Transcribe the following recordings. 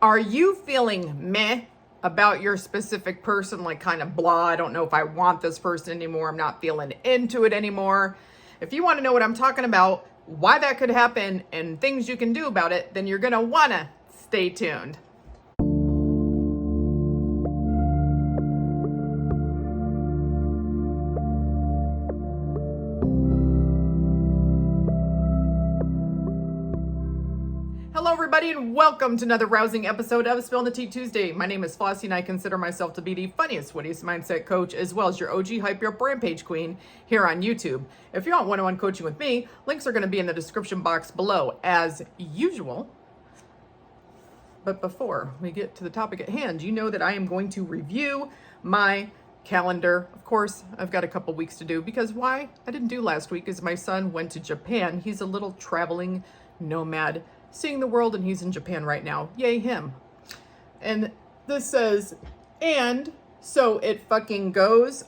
Are you feeling meh about your specific person, like kind of blah, I don't know if I want this person anymore, I'm not feeling into it anymore? If you want to know what I'm talking about, why that could happen, and things you can do about it, then you're going to want to stay tuned. Hello everybody and welcome to another rousing episode of Spill the Tea Tuesday. My name is Flossie and I consider myself to be the funniest, wittiest mindset coach as well as your OG Hype Your Rampage Queen here on YouTube. If you want one-on-one coaching with me, links are going to be in the description box below as usual. But before we get to the topic at hand, you know that I am going to review my calendar. Of course, I've got a couple weeks to do because why I didn't do last week is my son went to Japan. He's a little traveling nomad, seeing the world, and he's in Japan right now. Yay him. And this says, and so it fucking goes,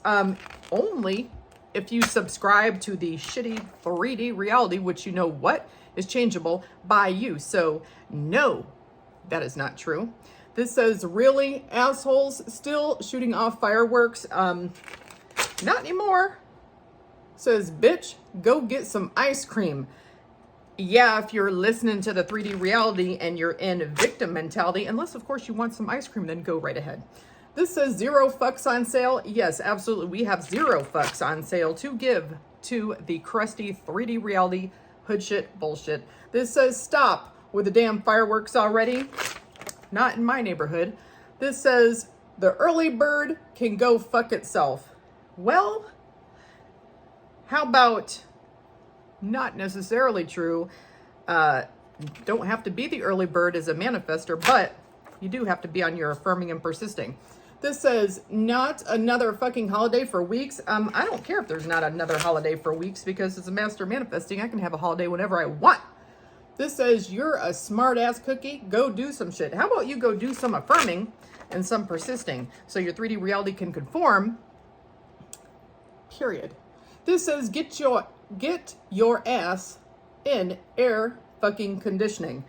only if you subscribe to the shitty 3D reality, which you know what is changeable by you. So no, that is not true. This says, really, assholes still shooting off fireworks? Not anymore. Says, bitch, go get some ice cream. Yeah, if you're listening to the 3D reality and you're in victim mentality, unless of course you want some ice cream, then go right ahead. This says 0 fucks on sale. Yes, absolutely. We have 0 fucks on sale to give to the crusty 3D reality hood shit bullshit. This says stop with the damn fireworks already. Not in my neighborhood. This says the early bird can go fuck itself. Well, how about not necessarily true. Don't have to be the early bird as a manifestor, but you do have to be on your affirming and persisting. This says not another fucking holiday for weeks. I don't care if there's not another holiday for weeks because as a master manifesting, I can have a holiday whenever I want. This says you're a smart ass cookie. Go do some shit. How about you go do some affirming and some persisting so your 3D reality can conform. Period. This says get your ass in air fucking conditioning.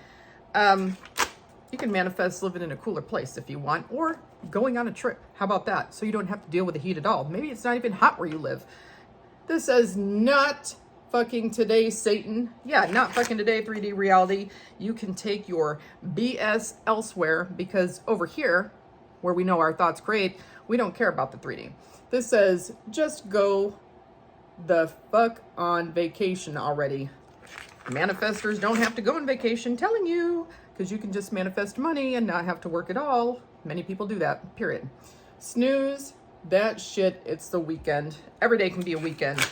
You can manifest living in a cooler place if you want, or going on a trip. How about that? So you don't have to deal with the heat at all. Maybe it's not even hot where you live. This says not fucking today, Satan. Yeah, not fucking today, 3D reality. You can take your BS elsewhere because over here, where we know our thoughts create, we don't care about the 3D. This says just go the fuck on vacation already. Manifestors don't have to go on vacation, telling you, because you can just manifest money and not have to work at all. Many people do that, period. Snooze that shit, it's the weekend. Every day can be a weekend.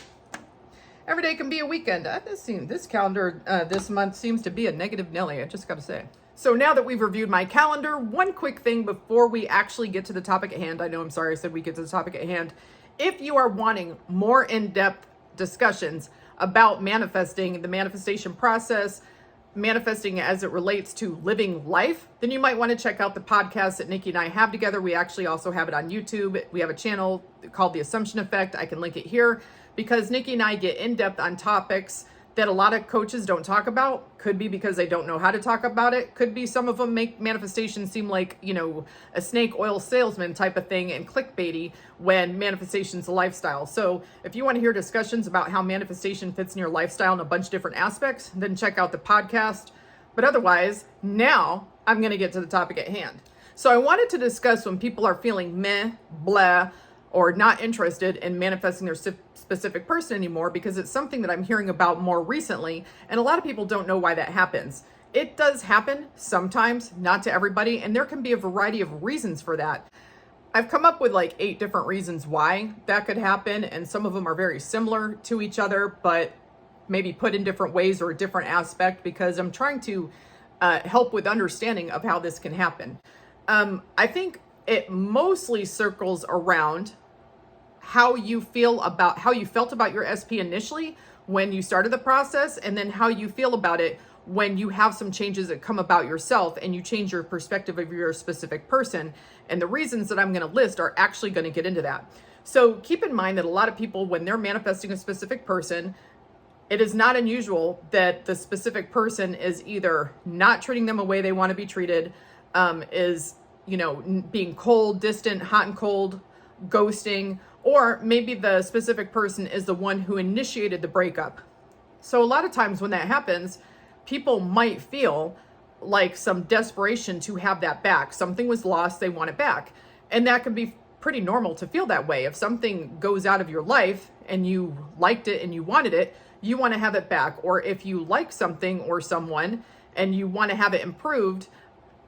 Every day can be a weekend. This calendar this month seems to be a negative Nelly, I just gotta say. So now that we've reviewed my calendar, one quick thing before we actually get to the topic at hand. I know, I'm sorry I said we get to the topic at hand. If you are wanting more in-depth discussions about manifesting, the manifestation process, manifesting as it relates to living life, then you might want to check out the podcast that Nikki and I have together. We actually also have it on YouTube. We have a channel called The Assumption Effect. I can link it here because Nikki and I get in-depth on topics that a lot of coaches don't talk about. Could be because they don't know how to talk about it. Could be some of them make manifestation seem like, you know, a snake oil salesman type of thing and clickbaity when manifestation's a lifestyle. So if you want to hear discussions about how manifestation fits in your lifestyle in a bunch of different aspects, then check out the podcast. But otherwise, now I'm going to get to the topic at hand. So I wanted to discuss when people are feeling meh, blah, or not interested in manifesting their specific person anymore because it's something that I'm hearing about more recently, and a lot of people don't know why that happens. It does happen sometimes, not to everybody, and there can be a variety of reasons for that. I've come up with like 8 different reasons why that could happen, and some of them are very similar to each other, but maybe put in different ways or a different aspect because I'm trying to help with understanding of how this can happen. I think it mostly circles around how you felt about your SP initially when you started the process, and then how you feel about it when you have some changes that come about yourself and you change your perspective of your specific person. And the reasons that I'm going to list are actually going to get into that. So keep in mind that a lot of people, when they're manifesting a specific person, it is not unusual that the specific person is either not treating them the way they want to be treated, is, you know, being cold, distant, hot and cold, ghosting, or maybe the specific person is the one who initiated the breakup. So a lot of times when that happens, people might feel like some desperation to have that back. Something was lost, they want it back. And that can be pretty normal to feel that way. If something goes out of your life and you liked it and you wanted it, you want to have it back. Or if you like something or someone and you want to have it improved,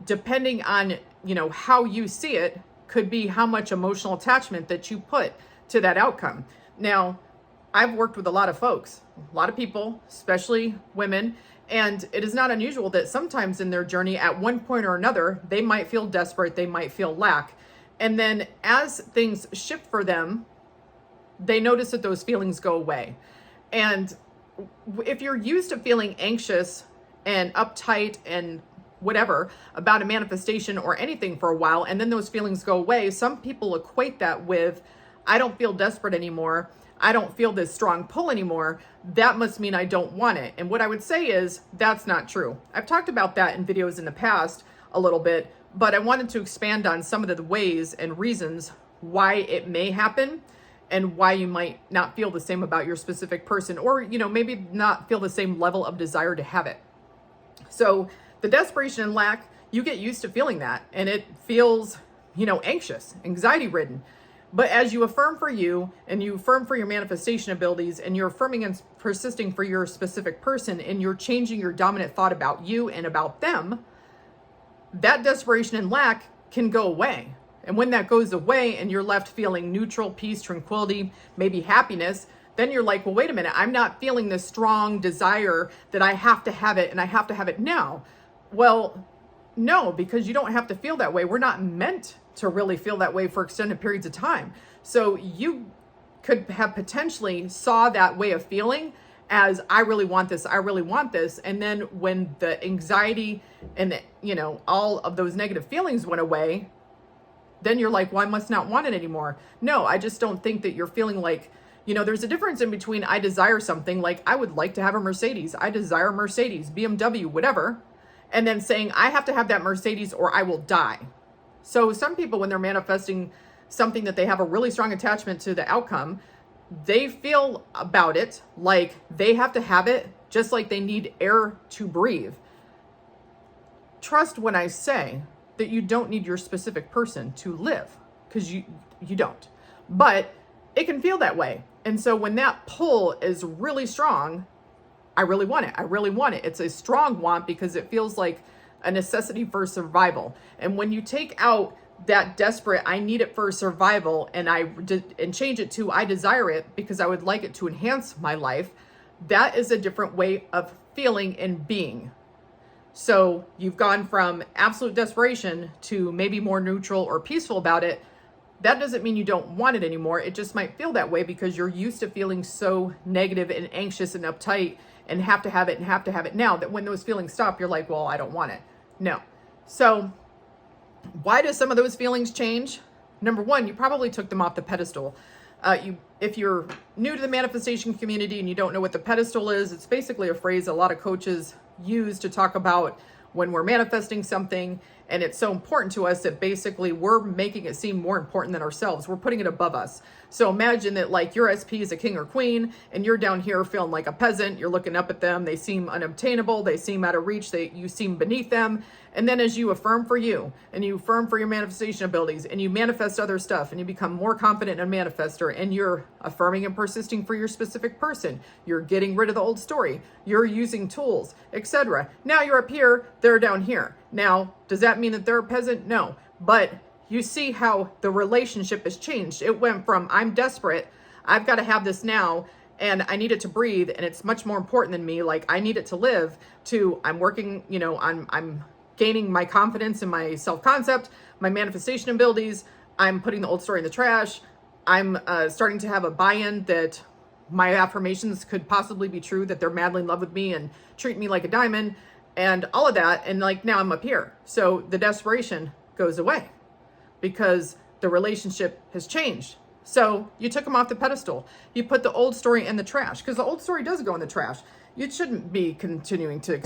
depending on, you know, how you see it, could be how much emotional attachment that you put to that outcome. Now, I've worked with a lot of folks, a lot of people, especially women, and it is not unusual that sometimes in their journey, at one point or another, they might feel desperate, they might feel lack. And then as things shift for them, they notice that those feelings go away. And if you're used to feeling anxious and uptight and whatever about a manifestation or anything for a while, and then those feelings go away, some people equate that with, I don't feel desperate anymore, I don't feel this strong pull anymore, that must mean I don't want it. And what I would say is, that's not true. I've talked about that in videos in the past a little bit, but I wanted to expand on some of the ways and reasons why it may happen and why you might not feel the same about your specific person, or, you know, maybe not feel the same level of desire to have it. So the desperation and lack, you get used to feeling that, and it feels, you know, anxious, anxiety ridden. But as you affirm for you, and you affirm for your manifestation abilities, and you're affirming and persisting for your specific person, and you're changing your dominant thought about you and about them, that desperation and lack can go away. And when that goes away and you're left feeling neutral, peace, tranquility, maybe happiness, then you're like, well, wait a minute, I'm not feeling this strong desire that I have to have it and I have to have it now. Well, no, because you don't have to feel that way. We're not meant to really feel that way for extended periods of time. So you could have potentially saw that way of feeling as, I really want this, I really want this. And then when the anxiety and, you know, all of those negative feelings went away, then you're like, well, I must not want it anymore. No, I just don't think that you're feeling like, you know, there's a difference in between I desire something, like I would like to have a Mercedes, I desire a Mercedes, BMW, whatever, and then saying I have to have that Mercedes or I will die. So some people, when they're manifesting something that they have a really strong attachment to the outcome, they feel about it like they have to have it, just like they need air to breathe. Trust when I say that you don't need your specific person to live, because you don't. But it can feel that way. And so when that pull is really strong, I really want it. I really want it. It's a strong want because it feels like a necessity for survival. And when you take out that desperate, I need it for survival, and change it to I desire it because I would like it to enhance my life, that is a different way of feeling and being. So you've gone from absolute desperation to maybe more neutral or peaceful about it. That doesn't mean you don't want it anymore. It just might feel that way because you're used to feeling so negative and anxious and uptight and have to have it and have to have it now, that when those feelings stop, you're like, well, I don't want it. No. So why do some of those feelings change? Number one, you probably took them off the pedestal. If you're new to the manifestation community and you don't know what the pedestal is, it's basically a phrase a lot of coaches use to talk about when we're manifesting something, and it's so important to us that basically we're making it seem more important than ourselves. We're putting it above us. So imagine that like your SP is a king or queen and you're down here feeling like a peasant. You're looking up at them. They seem unobtainable. They seem out of reach. You seem beneath them. And then as you affirm for you and you affirm for your manifestation abilities and you manifest other stuff and you become more confident in a manifestor and you're affirming and persisting for your specific person, you're getting rid of the old story, you're using tools, etc. Now you're up here, they're down here. Now, does that mean that they're a peasant? No. But you see how the relationship has changed. It went from I'm desperate, I've got to have this now, and I need it to breathe, and it's much more important than me, like I need it to live, to I'm working, you know, I'm gaining my confidence in my self-concept, my manifestation abilities, I'm putting the old story in the trash, I'm starting to have a buy-in that my affirmations could possibly be true, that they're madly in love with me and treat me like a diamond, and all of that, and like now I'm up here. So the desperation goes away because the relationship has changed. So you took them off the pedestal. You put the old story in the trash, because the old story does go in the trash. You shouldn't be continuing to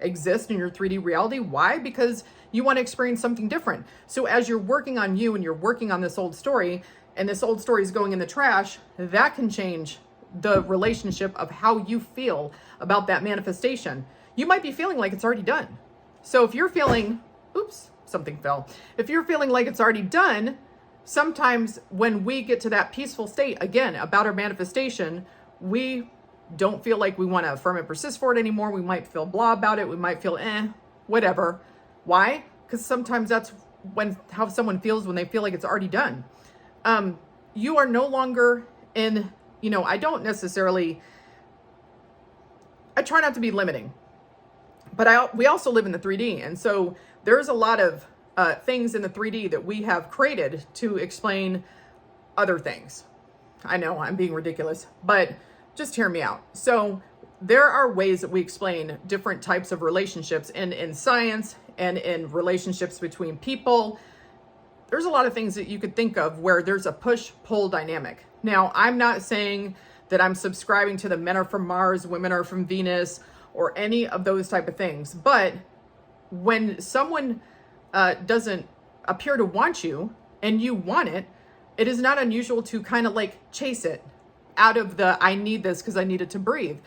exist in your 3D reality. Why? Because you want to experience something different. So as you're working on you and you're working on this old story, and this old story is going in the trash, that can change the relationship of how you feel about that manifestation. You might be feeling like it's already done. So if you're feeling, oops, something fell. If you're feeling like it's already done, sometimes when we get to that peaceful state, again, about our manifestation, we don't feel like we want to affirm and persist for it anymore. We might feel blah about it. We might feel whatever. Why? Because sometimes that's how someone feels when they feel like it's already done. You are no longer in, I try not to be limiting, but we also live in the 3D. And so there's a lot of things in the 3D that we have created to explain other things. I know I'm being ridiculous, but just hear me out. So there are ways that we explain different types of relationships in science and in relationships between people. There's a lot of things that you could think of where there's a push-pull dynamic. Now, I'm not saying that I'm subscribing to the men are from Mars, women are from Venus, or any of those type of things. But when someone doesn't appear to want you and you want it, it is not unusual to kind of like chase it out of the, I need this because I need it to breathe.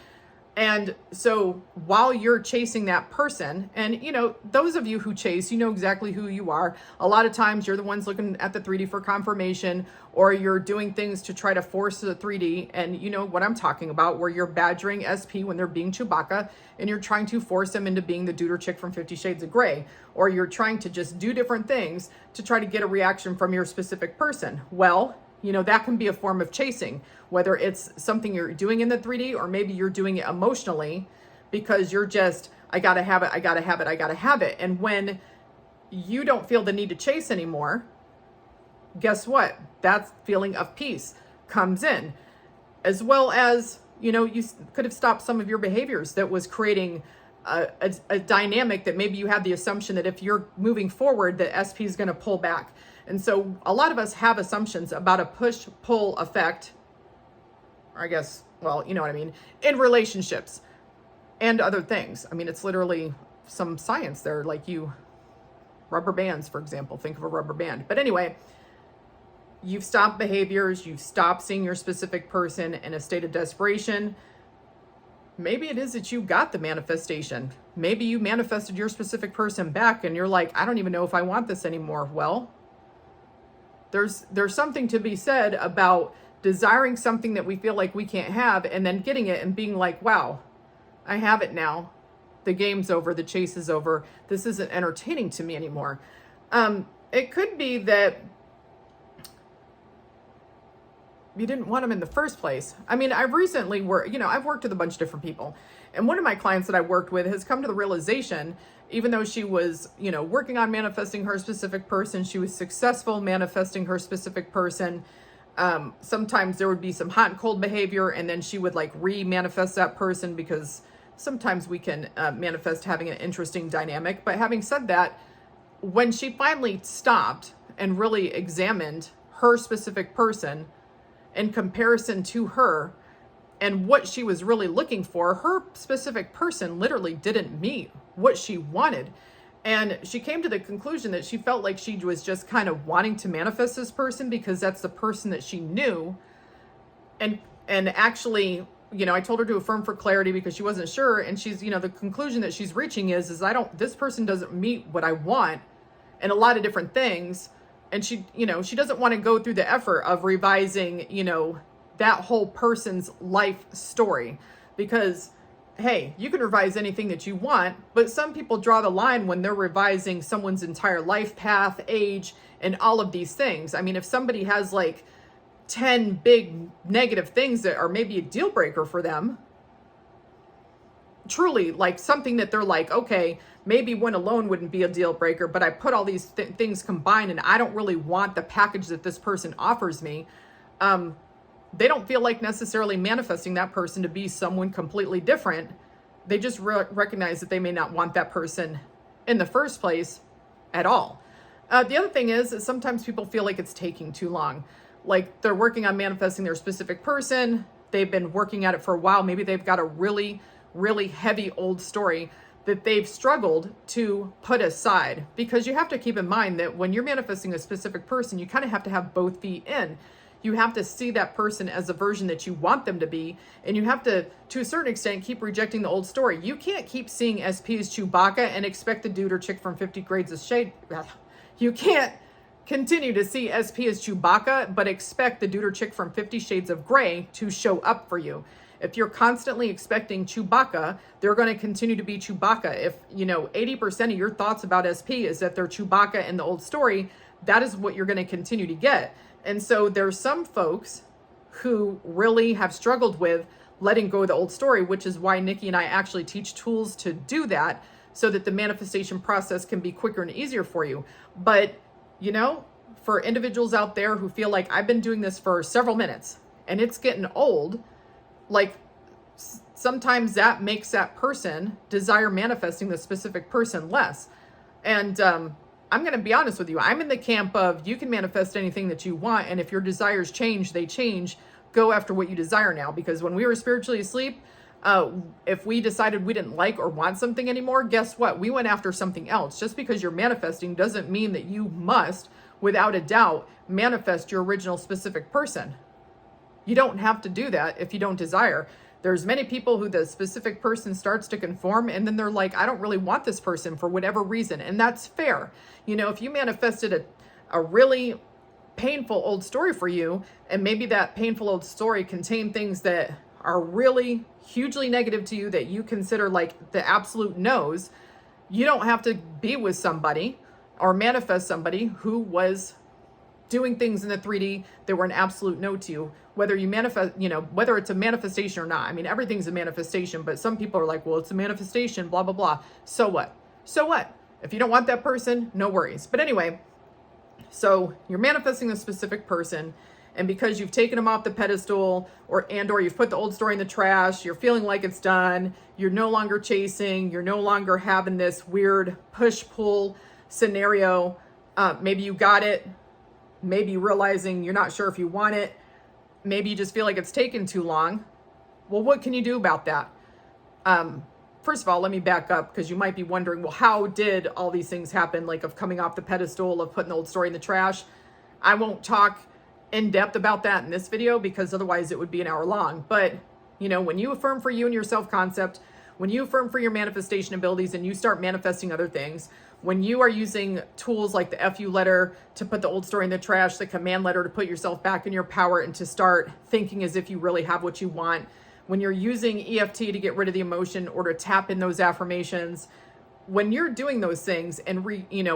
And so while you're chasing that person, and those of you who chase, you know exactly who you are. A lot of times you're the ones looking at the 3D for confirmation, or you're doing things to try to force the 3D. And you know what I'm talking about, where you're badgering SP when they're being Chewbacca and you're trying to force them into being the dude or chick from 50 Shades of Grey, or you're trying to just do different things to try to get a reaction from your specific person. Well, that can be a form of chasing, whether it's something you're doing in the 3D or maybe you're doing it emotionally because you're just, I gotta have it, I gotta have it, I gotta have it. And when you don't feel the need to chase anymore, guess what? That feeling of peace comes in, as well as, you could have stopped some of your behaviors that was creating a dynamic that maybe you had the assumption that if you're moving forward, that SP is going to pull back. And so a lot of us have assumptions about a push-pull effect, or I guess, well, you know what I mean, in relationships and other things. I mean, it's literally some science there, like rubber bands, for example, think of a rubber band. But anyway, you've stopped behaviors, you've stopped seeing your specific person in a state of desperation. Maybe it is that you got the manifestation. Maybe you manifested your specific person back and you're like, I don't even know if I want this anymore. Well, there's something to be said about desiring something that we feel like we can't have and then getting it and being like, wow, I have it now. The game's over. The chase is over. This isn't entertaining to me anymore. It could be that you didn't want them in the first place. I mean, I've recently I've worked with a bunch of different people. And one of my clients that I worked with has come to the realization, even though she was, working on manifesting her specific person, she was successful manifesting her specific person. Sometimes there would be some hot and cold behavior, and then she would like re-manifest that person, because sometimes we can manifest having an interesting dynamic. But having said that, when she finally stopped and really examined her specific person in comparison to her and what she was really looking for, her specific person literally didn't meet what she wanted. And she came to the conclusion that she felt like she was just kind of wanting to manifest this person because that's the person that she knew. And actually, I told her to affirm for clarity because she wasn't sure. And she's, the conclusion that she's reaching is this person doesn't meet what I want in a lot of different things. And she doesn't want to go through the effort of revising, that whole person's life story, because, hey, you can revise anything that you want, but some people draw the line when they're revising someone's entire life path, age, and all of these things. I mean, if somebody has like 10 big negative things that are maybe a deal breaker for them, truly like something that they're like, okay, maybe one alone wouldn't be a deal breaker, but I put all these things combined and I don't really want the package that this person offers me. They don't feel like necessarily manifesting that person to be someone completely different. They just recognize that they may not want that person in the first place at all. The other thing is that sometimes people feel like it's taking too long. Like they're working on manifesting their specific person. They've been working at it for a while. Maybe they've got a really, really heavy old story that they've struggled to put aside. Because you have to keep in mind that when you're manifesting a specific person, you kind of have to have both feet in. You have to see that person as the version that you want them to be. And you have to a certain extent, keep rejecting the old story. You can't keep seeing SP as Chewbacca and expect the dude or chick from 50 Grades of Shade. You can't continue to see SP as Chewbacca, but expect the dude or chick from 50 Shades of Grey to show up for you. If you're constantly expecting Chewbacca, they're going to continue to be Chewbacca. If, 80% of your thoughts about SP is that they're Chewbacca in the old story, that is what you're going to continue to get. And so there's some folks who really have struggled with letting go of the old story, which is why Nikki and I actually teach tools to do that so that the manifestation process can be quicker and easier for you. But, for individuals out there who feel like I've been doing this for several minutes and it's getting old, like sometimes that makes that person desire manifesting the specific person less. And I'm going to be honest with you. I'm in the camp of you can manifest anything that you want. And if your desires change, they change. Go after what you desire now. Because when we were spiritually asleep, if we decided we didn't like or want something anymore, guess what? We went after something else. Just because you're manifesting doesn't mean that you must, without a doubt, manifest your original specific person. You don't have to do that if you don't desire. There's many people who the specific person starts to conform and then they're like, I don't really want this person for whatever reason. And that's fair. If you manifested a really painful old story for you, and maybe that painful old story contained things that are really hugely negative to you that you consider like the absolute no's, you don't have to be with somebody or manifest somebody who was doing things in the 3D that were an absolute no to you, whether you manifest, whether it's a manifestation or not. I mean, everything's a manifestation, but some people are like, well, it's a manifestation, blah, blah, blah. So what? So what? If you don't want that person, no worries. But anyway, so you're manifesting a specific person, and because you've taken them off the pedestal or you've put the old story in the trash, you're feeling like it's done, you're no longer chasing, you're no longer having this weird push-pull scenario. Maybe you got it. Maybe realizing you're not sure if you want it. Maybe you just feel like it's taken too long. Well, what can you do about that? First of all, let me back up because you might be wondering, well, how did all these things happen? Like of coming off the pedestal, of putting the old story in the trash. I won't talk in depth about that in this video because otherwise it would be an hour long. But, when you affirm for you and your self-concept, when you affirm for your manifestation abilities and you start manifesting other things, when you are using tools like the FU letter to put the old story in the trash, the command letter to put yourself back in your power and to start thinking as if you really have what you want, when you're using EFT to get rid of the emotion or to tap in those affirmations, when you're doing those things and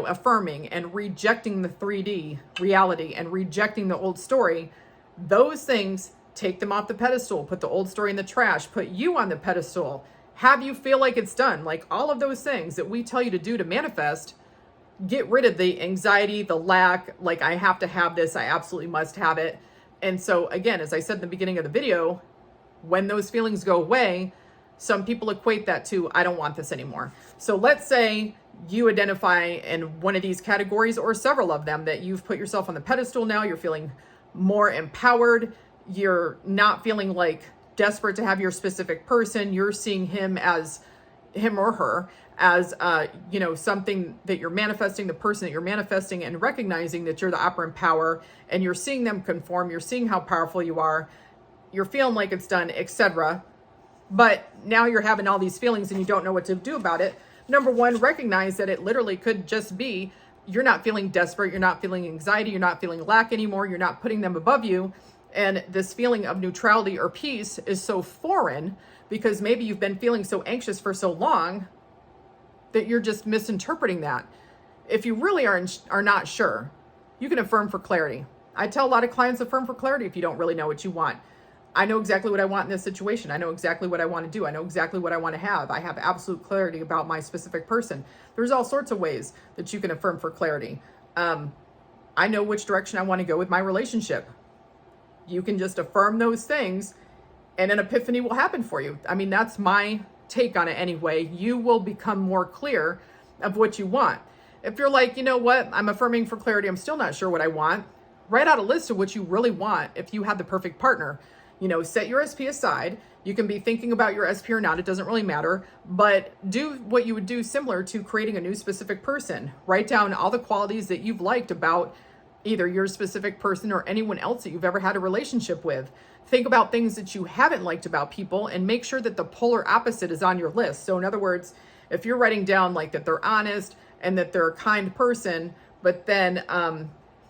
affirming and rejecting the 3D reality and rejecting the old story, those things take them off the pedestal, put the old story in the trash, put you on the pedestal, have you feel like it's done. Like all of those things that we tell you to do to manifest, get rid of the anxiety, the lack, like I have to have this, I absolutely must have it. And so again, as I said in the beginning of the video, when those feelings go away, some people equate that to, I don't want this anymore. So let's say you identify in one of these categories or several of them, that you've put yourself on the pedestal now, you're feeling more empowered, you're not feeling like desperate to have your specific person, you're seeing him or her as something that you're manifesting, the person that you're manifesting, and recognizing that you're the operant power, and you're seeing them conform, you're seeing how powerful you are, you're feeling like it's done, etc. But now you're having all these feelings and you don't know what to do about it. Number one, recognize that it literally could just be you're not feeling desperate, you're not feeling anxiety, you're not feeling lack anymore, you're not putting them above you. And this feeling of neutrality or peace is so foreign because maybe you've been feeling so anxious for so long that you're just misinterpreting that. If you really are not sure, you can affirm for clarity. I tell a lot of clients, affirm for clarity if you don't really know what you want. I know exactly what I want in this situation. I know exactly what I want to do. I know exactly what I want to have. I have absolute clarity about my specific person. There's all sorts of ways that you can affirm for clarity. I know which direction I want to go with my relationship. You can just affirm those things and an epiphany will happen for you. I mean, that's my take on it anyway. You will become more clear of what you want. If you're like, you know what, I'm affirming for clarity, I'm still not sure what I want, write out a list of what you really want if you have the perfect partner. Set your SP aside, You can be thinking about your SP or not, it doesn't really matter, but do what you would do similar to creating a new specific person. Write down all the qualities that you've liked about either your specific person or anyone else that you've ever had a relationship with. Think about things that you haven't liked about people and make sure that the polar opposite is on your list. So in other words, if you're writing down like that they're honest and that they're a kind person, but then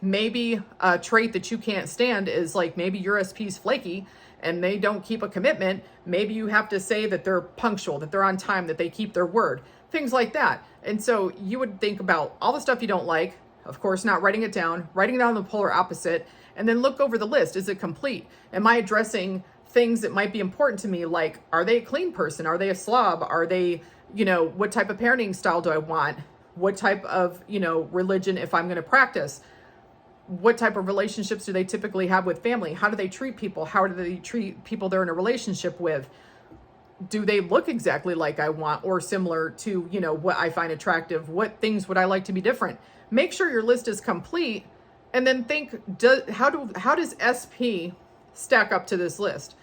maybe a trait that you can't stand is like maybe your SP's flaky and they don't keep a commitment, maybe you have to say that they're punctual, that they're on time, that they keep their word, things like that. And so you would think about all the stuff you don't like, of course, not writing it down the polar opposite, and then look over the list. Is it complete? Am I addressing things that might be important to me? Like, are they a clean person? Are they a slob? Are they, what type of parenting style do I want? What type of, religion, if I'm going to practice? What type of relationships do they typically have with family? How do they treat people? How do they treat people they're in a relationship with? Do they look exactly like I want or similar to, what I find attractive? What things would I like to be different? Make sure your list is complete and then think, how does SP stack up to this list?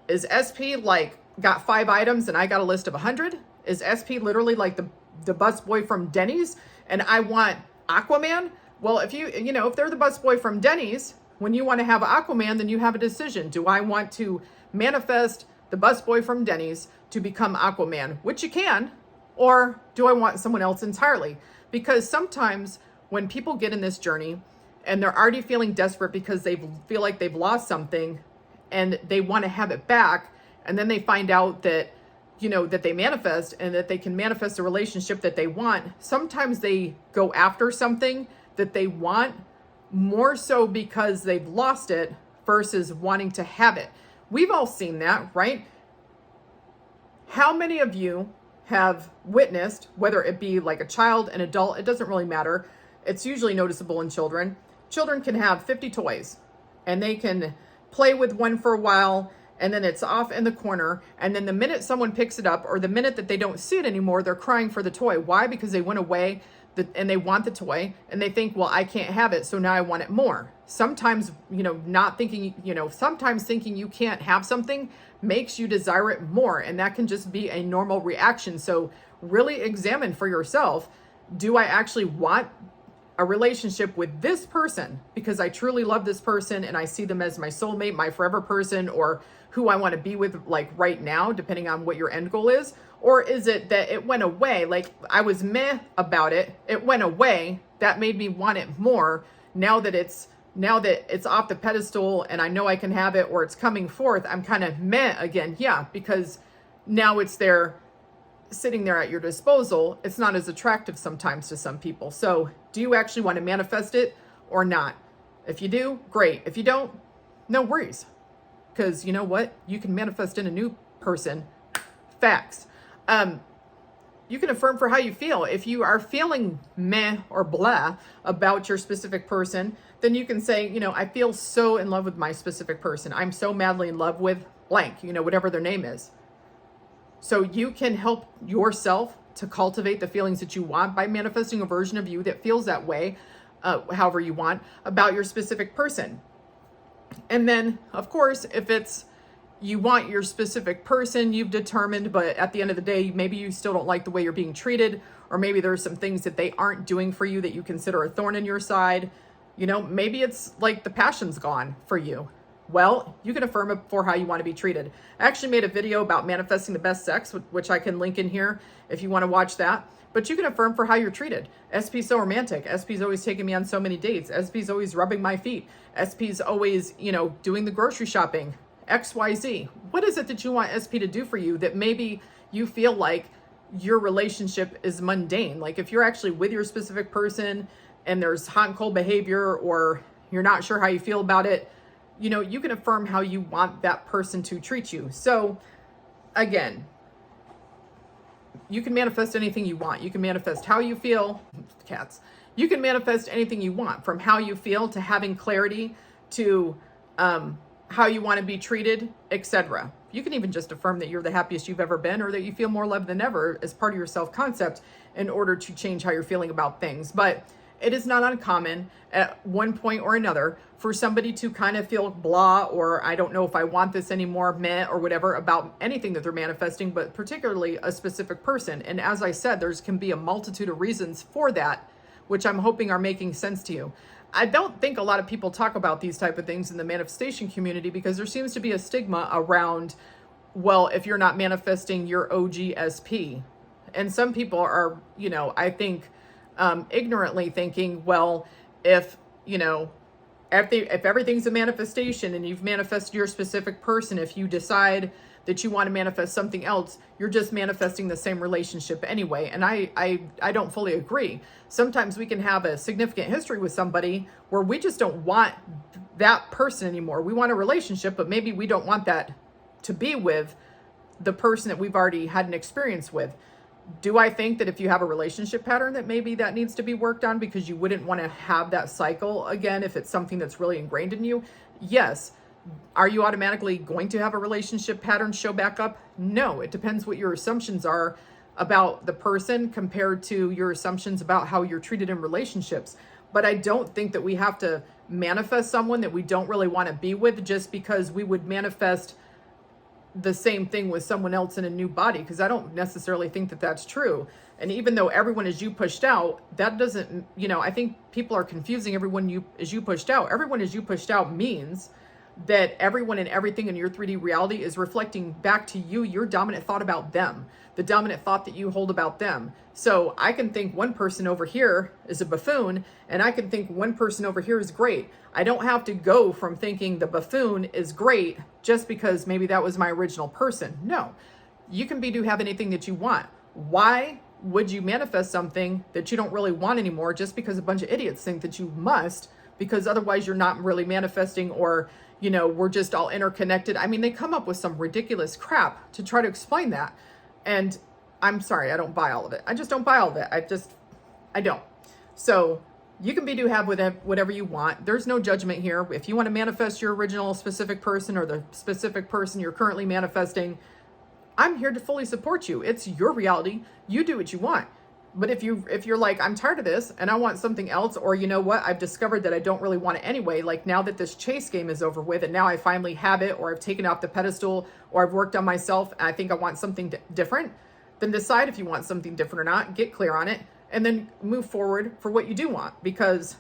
Is SP like got 5 items and I got a list of 100? Is SP literally like the busboy from Denny's and I want Aquaman? Well, if if they're the busboy from Denny's, when you want to have Aquaman, then you have a decision. Do I want to manifest the busboy from Denny's to become Aquaman, which you can, or do I want someone else entirely? Because sometimes when people get in this journey and they're already feeling desperate because they feel like they've lost something and they want to have it back, and then they find out that, that they manifest and that they can manifest a relationship that they want, sometimes they go after something that they want more so because they've lost it versus wanting to have it. We've all seen that, right? How many of you have witnessed, whether it be like a child, an adult, it doesn't really matter. It's usually noticeable in children. Children can have 50 toys and they can play with one for a while and then it's off in the corner. And then the minute someone picks it up or the minute that they don't see it anymore, they're crying for the toy. Why? Because they went away and they want the toy and they think, well, I can't have it, so now I want it more. Sometimes, not thinking, sometimes thinking you can't have something makes you desire it more. And that can just be a normal reaction. So really examine for yourself, do I actually want a relationship with this person because I truly love this person and I see them as my soulmate, my forever person, or who I want to be with like right now, depending on what your end goal is? Or is it that it went away? Like I was meh about it. It went away. That made me want it more. Now that it's off the pedestal and I know I can have it or it's coming forth, I'm kind of meh again. Yeah, because now it's there sitting there at your disposal. It's not as attractive sometimes to some people. So do you actually want to manifest it or not? If you do, great. If you don't, no worries. Because you know what? You can manifest in a new person. Facts. You can affirm for how you feel. If you are feeling meh or blah about your specific person, then you can say, I feel so in love with my specific person. I'm so madly in love with blank, whatever their name is. So you can help yourself to cultivate the feelings that you want by manifesting a version of you that feels that way, however you want, about your specific person. And then, of course, if it's you want your specific person you've determined, but at the end of the day, maybe you still don't like the way you're being treated, or maybe there's some things that they aren't doing for you that you consider a thorn in your side. Maybe it's like the passion's gone for you. Well, you can affirm it for how you want to be treated. I actually made a video about manifesting the best sex, which I can link in here if you want to watch that. But you can affirm for how you're treated. SP's so romantic. SP's always taking me on so many dates. SP's always rubbing my feet. SP's always, doing the grocery shopping. XYZ. What is it that you want SP to do for you that maybe you feel like your relationship is mundane? Like if you're actually with your specific person and there's hot and cold behavior or you're not sure how you feel about it, you can affirm how you want that person to treat you. So again, you can manifest anything you want. You can manifest how you feel. Cats. You can manifest anything you want, from how you feel to having clarity to how you want to be treated, etc. You can even just affirm that you're the happiest you've ever been or that you feel more loved than ever as part of your self-concept in order to change how you're feeling about things. But it is not uncommon at one point or another for somebody to kind of feel blah, or I don't know if I want this anymore, meh, or whatever about anything that they're manifesting, but particularly a specific person. And as I said, there's can be a multitude of reasons for that, which I'm hoping are making sense to you. I don't think a lot of people talk about these type of things in the manifestation community because there seems to be a stigma around, well, if you're not manifesting your OGSP. And some people are, I think, ignorantly thinking, well, if everything's a manifestation and you've manifested your specific person, if you decide that you want to manifest something else, you're just manifesting the same relationship anyway. And I don't fully agree. Sometimes we can have a significant history with somebody where we just don't want that person anymore. We want a relationship, but maybe we don't want that to be with the person that we've already had an experience with. Do I think that if you have a relationship pattern that maybe that needs to be worked on because you wouldn't want to have that cycle again if it's something that's really ingrained in you? Yes. Are you automatically going to have a relationship pattern show back up? No. It depends what your assumptions are about the person compared to your assumptions about how you're treated in relationships. But I don't think that we have to manifest someone that we don't really want to be with just because we would manifest the same thing with someone else in a new body, because I don't necessarily think that that's true. And even though everyone is you pushed out, that doesn't, I think people are confusing everyone is you pushed out. Everyone is you pushed out means that everyone and everything in your 3D reality is reflecting back to you your dominant thought about them, the dominant thought that you hold about them. So I can think one person over here is a buffoon, and I can think one person over here is great. I don't have to go from thinking the buffoon is great just because maybe that was my original person. No, you can do have anything that you want. Why would you manifest something that you don't really want anymore just because a bunch of idiots think that you must, because otherwise you're not really manifesting, or we're just all interconnected. I mean, they come up with some ridiculous crap to try to explain that. And I'm sorry, I don't buy all of it. I just don't buy all of it. I don't. So you can have whatever you want. There's no judgment here. If you want to manifest your original specific person or the specific person you're currently manifesting, I'm here to fully support you. It's your reality. You do what you want. But if you're like, I'm tired of this and I want something else, or you know what, I've discovered that I don't really want it anyway, like now that this chase game is over with and now I finally have it, or I've taken it off the pedestal, or I've worked on myself and I think I want something different, then decide if you want something different or not, get clear on it, and then move forward for what you do want. Because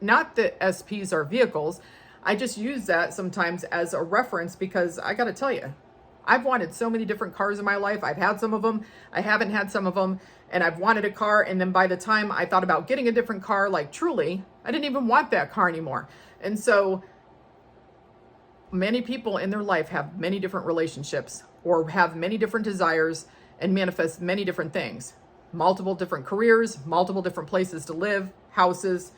not that SPs are vehicles, I just use that sometimes as a reference, because I got to tell you, I've wanted so many different cars in my life. I've had some of them, I haven't had some of them, and I've wanted a car, and then by the time I thought about getting a different car, like truly, I didn't even want that car anymore. And so many people in their life have many different relationships, or have many different desires, and manifest many different things. Multiple different careers, multiple different places to live, houses,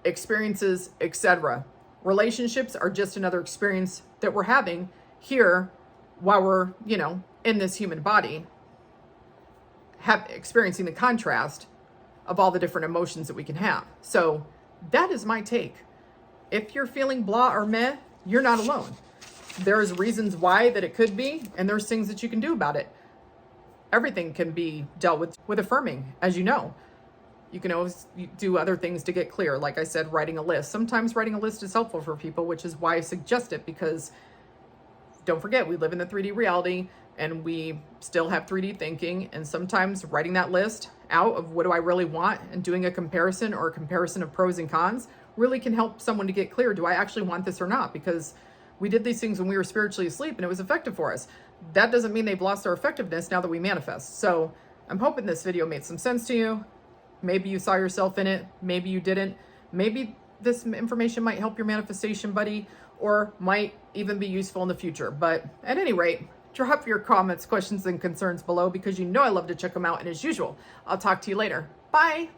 experiences, etc. Relationships are just another experience that we're having here while we're, in this human body, experiencing the contrast of all the different emotions that we can have. So that is my take. If you're feeling blah or meh, you're not alone. There's reasons why that it could be, and there's things that you can do about it. Everything can be dealt with affirming, as you know. You can always do other things to get clear. Like I said, writing a list. Sometimes writing a list is helpful for people, which is why I suggest it, because don't forget, we live in the 3D reality and we still have 3D thinking. And sometimes writing that list out of what do I really want and doing a comparison or a comparison of pros and cons really can help someone to get clear. Do I actually want this or not? Because we did these things when we were spiritually asleep and it was effective for us. That doesn't mean they've lost their effectiveness now that we manifest. So I'm hoping this video made some sense to you. Maybe you saw yourself in it. Maybe you didn't. Maybe this information might help your manifestation buddy, or might even be useful in the future. But at any rate, drop your comments, questions, and concerns below, because I love to check them out. And as usual, I'll talk to you later. Bye.